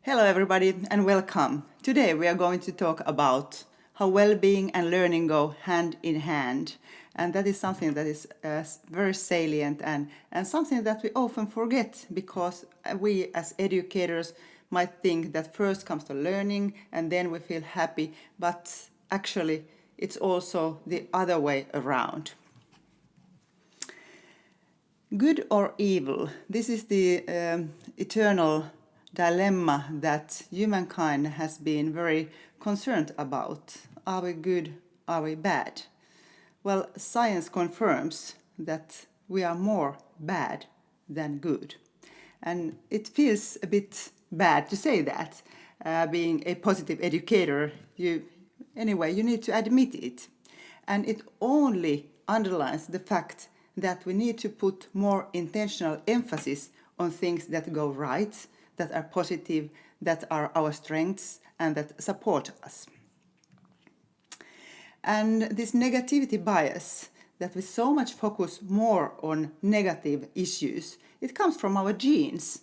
Hello everybody and welcome. Today we are going to talk about how well-being and learning go hand in hand. And that is something that is very salient and something that we often forget because we as educators might think that first comes the learning and then we feel happy, but actually it's also the other way around. Good or evil, this is the eternal dilemma that humankind has been very concerned about. Are we good? Are we bad? Well, science confirms that we are more bad than good. And it feels a bit bad to say that. Being a positive educator, you need to admit it. And it only underlines the fact that we need to put more intentional emphasis on things that go right, that are positive, that are our strengths, and that support us. And this negativity bias, that we so much focus more on negative issues, it comes from our genes.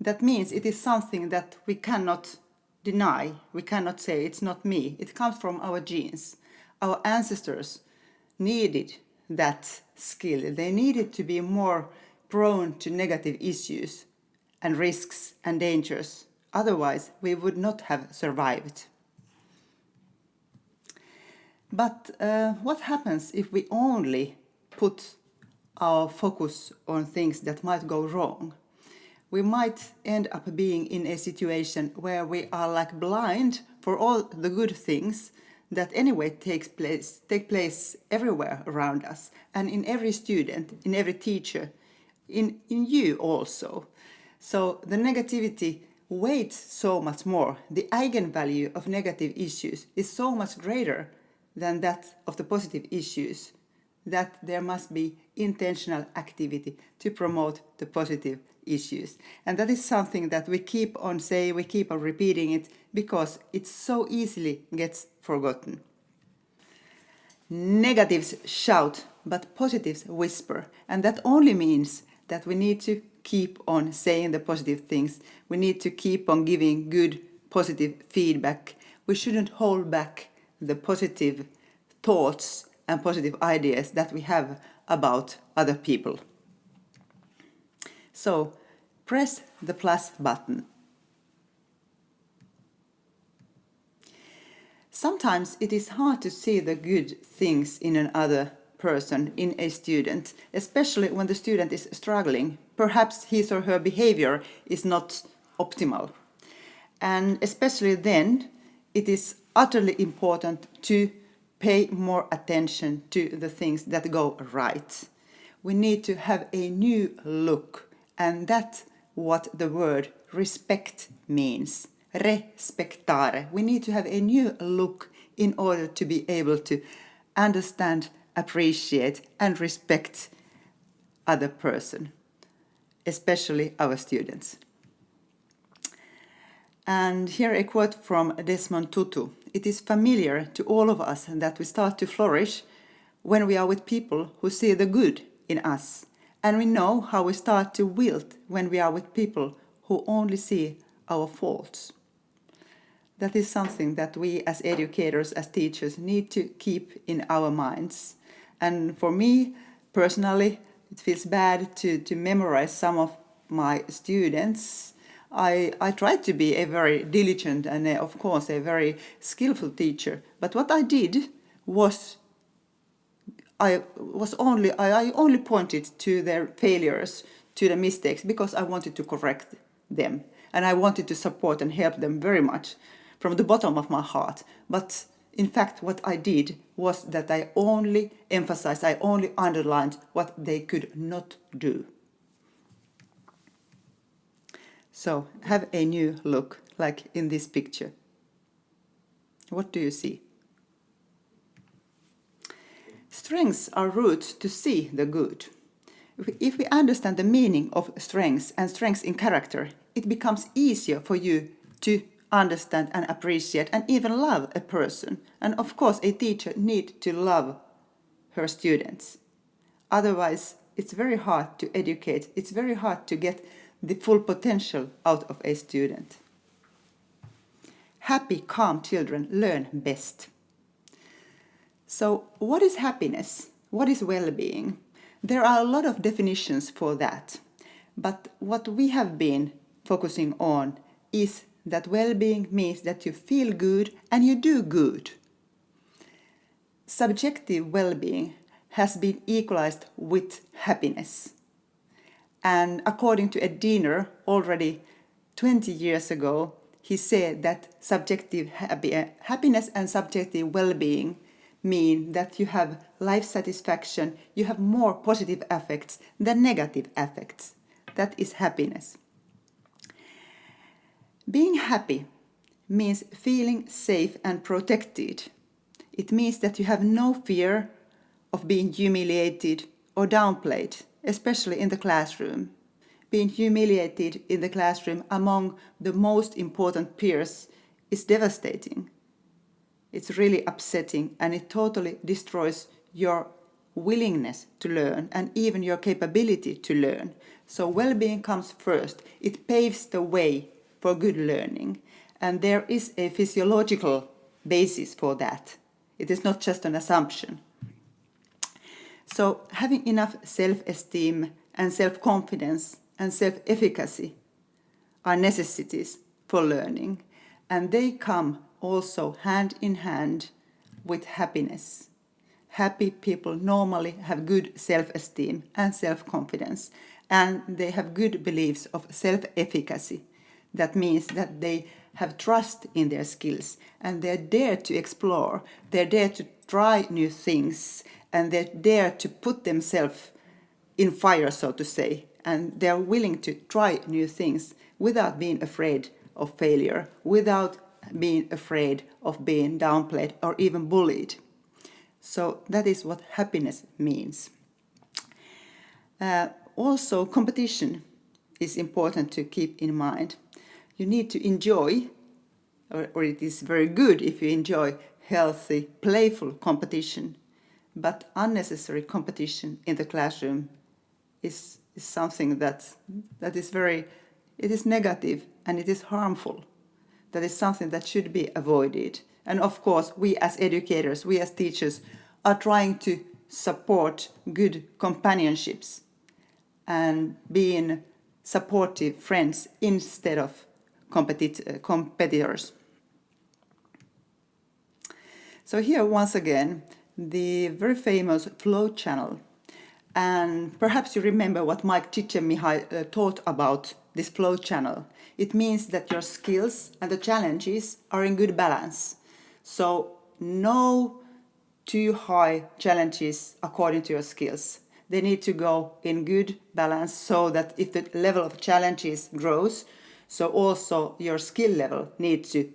That means it is something that we cannot deny. We cannot say it's not me. It comes from our genes. Our ancestors needed that skill. They needed to be more prone to negative issues and risks and dangers. Otherwise, we would not have survived. But what happens if we only put our focus on things that might go wrong? We might end up being in a situation where we are like blind for all the good things that anyway take place everywhere around us, and in every student, in every teacher, in you also. So the negativity weighs so much more. The eigenvalue of negative issues is so much greater than that of the positive issues, that there must be intentional activity to promote the positive issues. And that is something that we keep on saying, we keep on repeating it, because it so easily gets forgotten. Negatives shout, but positives whisper. And that only means that we need to keep on saying the positive things. We need to keep on giving good, positive feedback. We shouldn't hold back the positive thoughts and positive ideas that we have about other people. So, press the plus button. Sometimes it is hard to see the good things in another person, in a student, especially when the student is struggling. Perhaps his or her behavior is not optimal. And especially then, it is utterly important to pay more attention to the things that go right. We need to have a new look, and that's what the word respect means. Respectare. We need to have a new look in order to be able to understand, appreciate, and respect other person, especially our students. And here a quote from Desmond Tutu. It is familiar to all of us that we start to flourish when we are with people who see the good in us. And we know how we start to wilt when we are with people who only see our faults. That is something that we as educators, as teachers, need to keep in our minds. And for me, personally, it feels bad to memorize some of my students. I tried to be a very diligent and, of course, a very skillful teacher. But what I did was I only pointed to their failures, to the mistakes, because I wanted to correct them. And I wanted to support and help them very much from the bottom of my heart. But in fact, what I did was that I only emphasized, I only underlined what they could not do. So have a new look, like in this picture. What do you see? Strengths are routes to see the good. If we understand the meaning of strengths and strengths in character, it becomes easier for you to understand and appreciate and even love a person. And of course, a teacher needs to love her students. Otherwise, it's very hard to educate. It's very hard to get the full potential out of a student. Happy, calm children learn best. So what is happiness? What is well-being? There are a lot of definitions for that. But what we have been focusing on is that well-being means that you feel good and you do good. Subjective well-being has been equalized with happiness. And according to Ed Diener, already 20 years ago, he said that subjective happiness and subjective well-being mean that you have life satisfaction, you have more positive affects than negative affects. That is happiness. Being happy means feeling safe and protected. It means that you have no fear of being humiliated or downplayed, especially in the classroom. Being humiliated in the classroom among the most important peers is devastating. It's really upsetting, and it totally destroys your willingness to learn and even your capability to learn. So well-being comes first. It paves the way for good learning, and there is a physiological basis for that. It is not just an assumption. So having enough self-esteem and self-confidence and self-efficacy are necessities for learning, and they come also hand in hand with happiness. Happy people normally have good self-esteem and self-confidence, and they have good beliefs of self-efficacy. That means that they have trust in their skills, and they dare to explore, they dare to try new things, and they dare to put themselves in fire, so to say, and they're willing to try new things without being afraid of failure, without being afraid of being downplayed or even bullied. So that is what happiness means. Also, competition is important to keep in mind. You need to enjoy, or it is very good if you enjoy healthy, playful competition, but unnecessary competition in the classroom is something that is it is negative and it is harmful. That is something that should be avoided. And of course, we as educators, we as teachers, are trying to support good companionships and being supportive friends instead of competitors. So here once again, the very famous flow channel. And perhaps you remember what Mike Csikszentmihalyi taught about this flow channel. It means that your skills and the challenges are in good balance. So no too high challenges according to your skills. They need to go in good balance so that if the level of challenges grows, so also your skill level needs to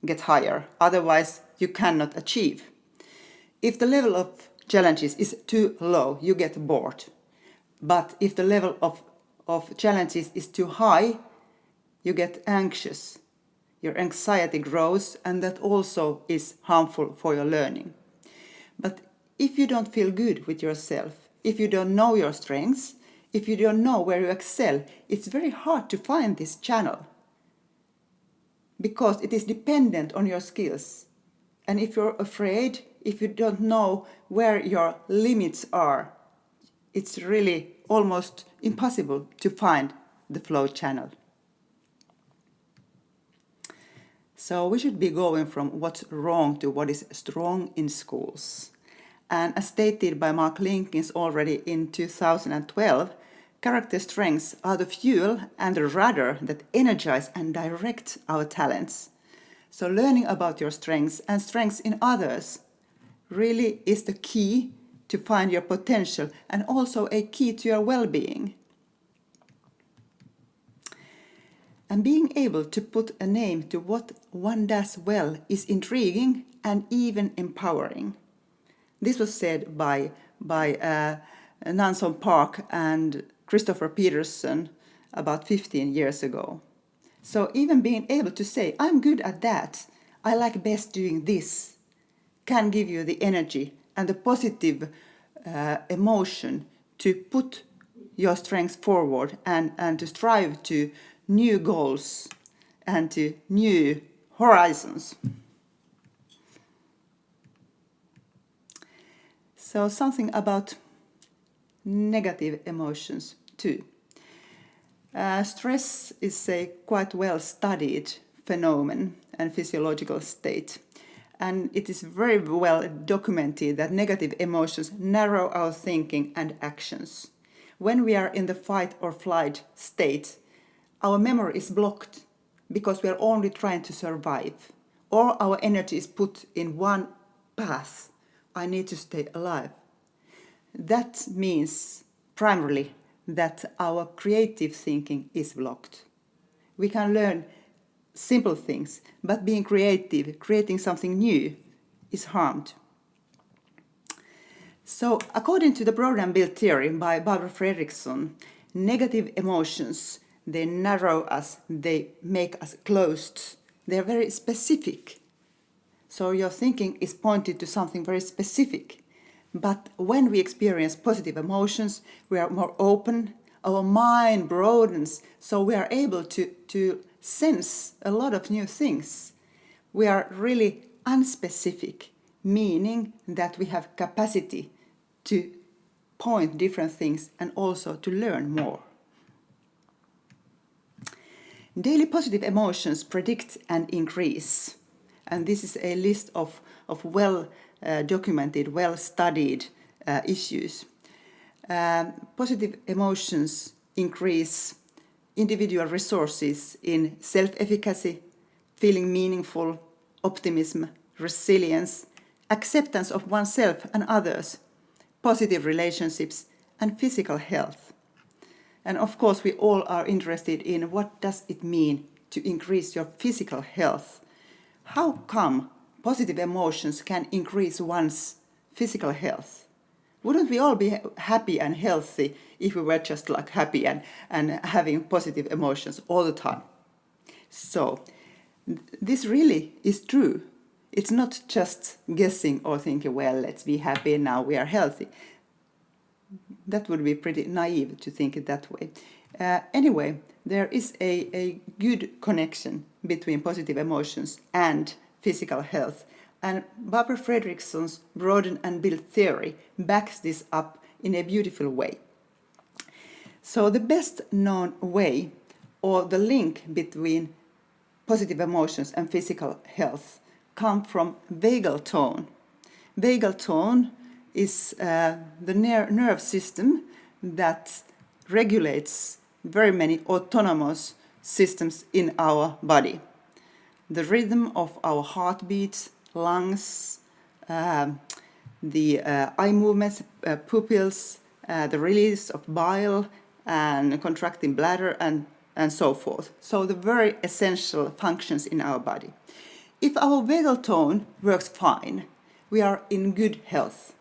get higher. Otherwise, you cannot achieve. If the level of challenges is too low, you get bored. But if the level of challenges is too high, you get anxious. Your anxiety grows, and that also is harmful for your learning. But if you don't feel good with yourself, if you don't know your strengths, if you don't know where you excel, it's very hard to find this channel because it is dependent on your skills. And if you're afraid, if you don't know where your limits are, it's really almost impossible to find the flow channel. So we should be going from what's wrong to what is strong in schools. And as stated by Mark Linkins already in 2012, character strengths are the fuel and the rudder that energize and direct our talents. So learning about your strengths and strengths in others really is the key to find your potential and also a key to your well-being. And being able to put a name to what one does well is intriguing and even empowering. This was said by Nanson Park and Christopher Peterson about 15 years ago. So even being able to say, I'm good at that, I like best doing this, can give you the energy and the positive emotion to put your strengths forward and to strive to new goals and to new horizons. So something about negative emotions too. Stress is a quite well studied phenomenon and physiological state. And it is very well documented that negative emotions narrow our thinking and actions. When we are in the fight or flight state, our memory is blocked because we are only trying to survive. All our energy is put in one path. I need to stay alive. That means primarily that our creative thinking is blocked. We can learn simple things, but being creative, creating something new, is harmed. So, according to the program build theory by Barbara Fredrickson, negative emotions, they narrow us, they make us closed, they're very specific. So your thinking is pointed to something very specific. But when we experience positive emotions, we are more open, our mind broadens, so we are able to sense a lot of new things. We are really unspecific, meaning that we have capacity to point different things and also to learn more. Daily positive emotions predict and increase. And this is a list of well documented, well studied issues. Positive emotions increase individual resources in self-efficacy, feeling meaningful, optimism, resilience, acceptance of oneself and others, positive relationships, and physical health. And of course, we all are interested in what does it mean to increase your physical health. How come positive emotions can increase one's physical health? Wouldn't we all be happy and healthy if we were just like happy and having positive emotions all the time? So, this really is true. It's not just guessing or thinking, well, let's be happy now we are healthy. That would be pretty naive to think it that way. Anyway, there is a good connection between positive emotions and physical health. And Barbara Fredrickson's broaden and build theory backs this up in a beautiful way. So the best known way, or the link between positive emotions and physical health, come from vagal tone. Vagal tone is the nerve system that regulates very very autonomous systems in our body. The rhythm of our heartbeats, lungs, the eye movements, pupils, the release of bile and contracting bladder and so forth. So the very essential functions in our body. If our vagal tone works fine, we are in good health.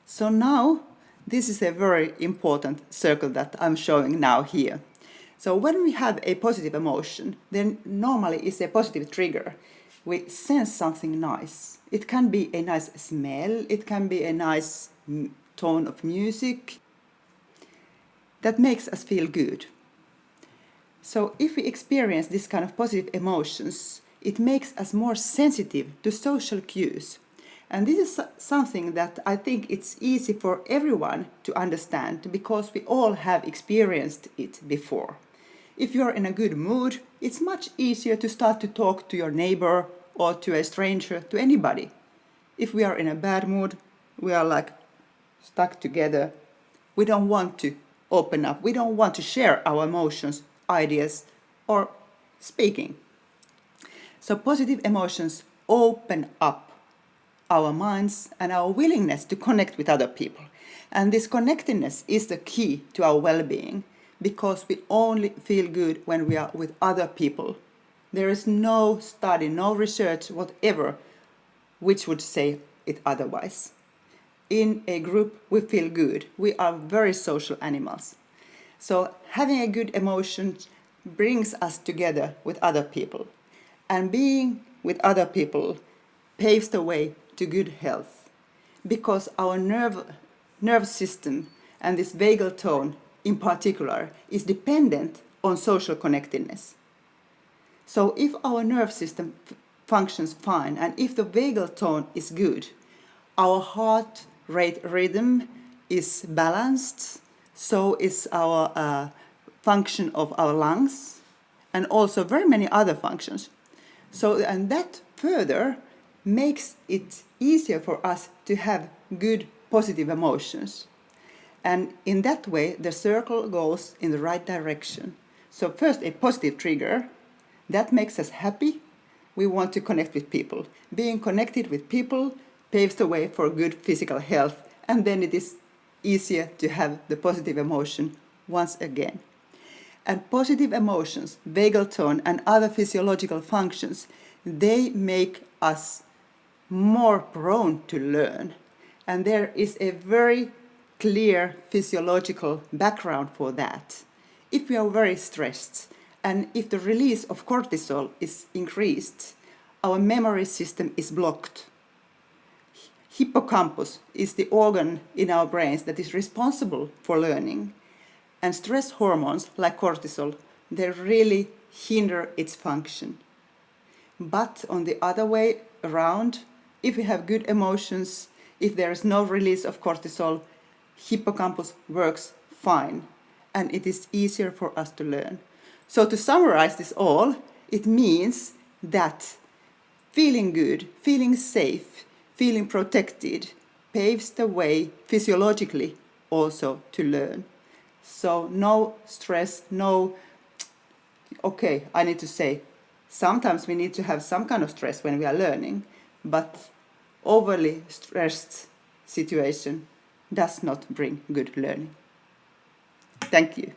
So now, this is a very important circle that I'm showing now here. So when we have a positive emotion, then normally it's a positive trigger. We sense something nice. It can be a nice smell, it can be a nice tone of music that makes us feel good. So if we experience this kind of positive emotions, it makes us more sensitive to social cues. And this is something that I think it's easy for everyone to understand because we all have experienced it before. If you're in a good mood, it's much easier to start to talk to your neighbor or to a stranger, to anybody. If we are in a bad mood, we are like stuck together. We don't want to open up. We don't want to share our emotions, ideas, or speaking. So positive emotions open up our minds and our willingness to connect with other people. And this connectedness is the key to our well-being because we only feel good when we are with other people. There is no study, no research, whatever, which would say it otherwise. In a group, we feel good. We are very social animals. So having a good emotion brings us together with other people. And being with other people paves the way to good health because our nerve system and this vagal tone in particular is dependent on social connectedness. So if our nerve system functions fine and if the vagal tone is good, our heart rate rhythm is balanced, so is our function of our lungs, and also very many other functions. So, and that further makes it easier for us to have good positive emotions. And in that way, the circle goes in the right direction. So first, a positive trigger, that makes us happy. We want to connect with people. Being connected with people paves the way for good physical health, and then it is easier to have the positive emotion once again. And positive emotions, vagal tone, and other physiological functions, they make us more prone to learn. And there is a very clear physiological background for that. If we are very stressed and if the release of cortisol is increased, our memory system is blocked. Hippocampus is the organ in our brains that is responsible for learning. And stress hormones like cortisol, they really hinder its function. But on the other way around, if we have good emotions, if there is no release of cortisol, hippocampus works fine and it is easier for us to learn. So to summarize this all, it means that feeling good, feeling safe, feeling protected paves the way physiologically also to learn. So no stress, I need to say, sometimes we need to have some kind of stress when we are learning, but overly stressed situation does not bring good learning. Thank you.